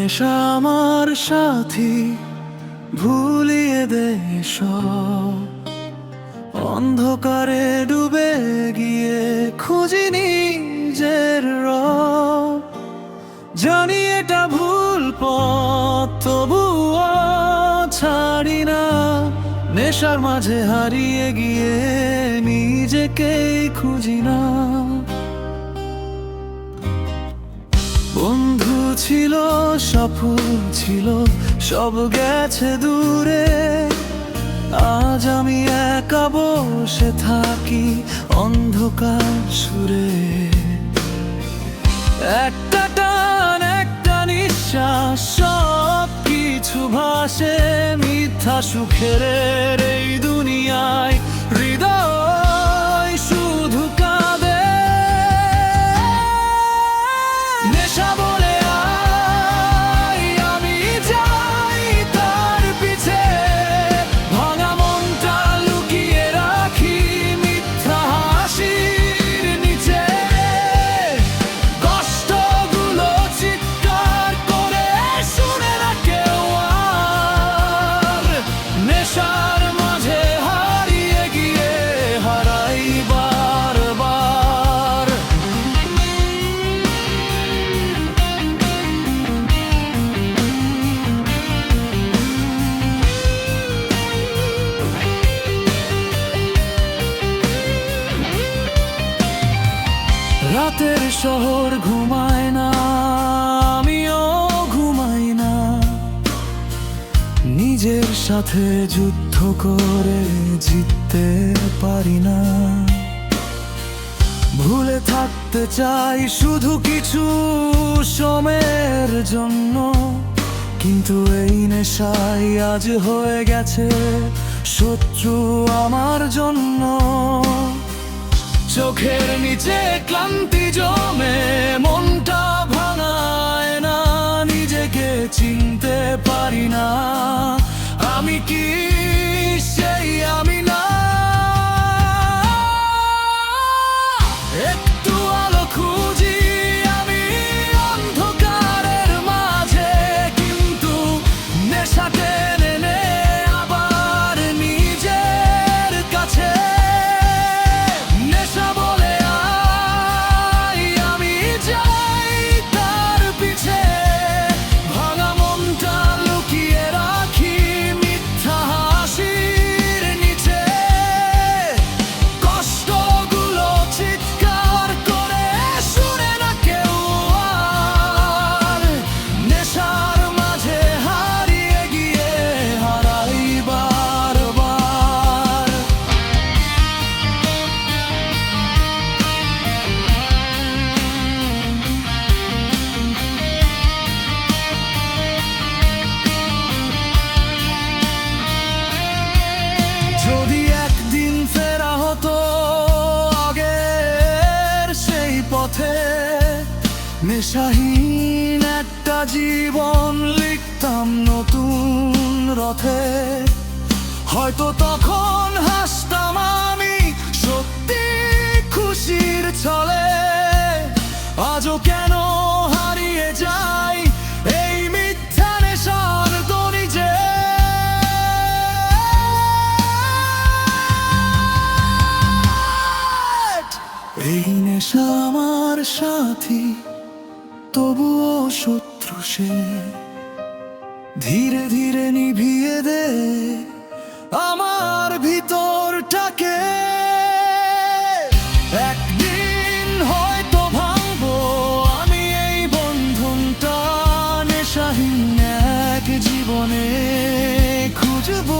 নেশা আমার সাথী, ভুলিয়ে দে সব। অন্ধকারে ডুবে গিয়ে খুঁজি নিজের রব। জানি এটা ভুল পথ, তবুও ছাড়ি না। নেশার মাঝে হারিয়ে গিয়ে নিজেকেই খুঁজি না। বন্ধু ছিল, সফল ছিল, সব গেছে দূরে। আজ আমি একা বসে থাকি অন্ধকার সুরে। একটা টান, একটা নিঃশ্বাস, সব কিছু ভাসে মিথ্যা সুখের এই দুনিয়ায়। হৃদয় শুধু কাঁদে। নেশা বলে আয়, আমি যাই তার পিছে। ভাঙা মনটা লুকিয়ে রাখি মিথ্যা হাসির নিচে। কষ্টগুলো চিৎকার করে শুনে না কেউ আর। নেশার মাঝে হারিয়ে গিয়ে হারাই বারবার। রাতের শহর ঘুমায় না, আমিও ঘুমাই না। নিজের সাথে যুদ্ধ করে জিততে পারি না। ভুলে থাকতে চাই শুধু কিছু সময়ের জন্য, কিন্তু এই নেশাই আজ হয়ে গেছে শত্রু আমার জন্য। চোখের নিচে ক্লান্তি জমে, মনটা ভাঙায় না। নিজেকে চিনতে পারি না, আমি কি সেই আমি না। একটু আলো খুঁজি আমি অন্ধকারের মাঝে, কিন্তু নেশা টেনে নে আবার নিজের কাছে। নেশা বলে আয়, আমি যাই তার পিছে। ভাঙা মনটা লুকিয়ে রাখি মিথ্যা হাসির নিচে। কষ্টগুলো চিৎকার করে শুনে না কেউ আর। নেশার মাঝে হারিয়ে গিয়ে হারাই বারবার। যদি একদিন ফেরা হতো আগের সেই পথে, নেশাহীন একটা জীবন লিখতাম নতুন রথে। হয়তো তখন হাসতাম আমি সত্যি খুশির ছলে। আজও কেন হারিয়ে যাই এই মিথ্যা নেশার দড়িতে। এই নেশা আমার সাথী, তবুও শত্রু সে। ধীরে ধীরে নিভিয়ে দে আমার ভিতরটাকে। একদিন হয়তো ভাঙবো আমি এই বন্ধনটা। নেশাহীন এক জীবনে খুঁজবো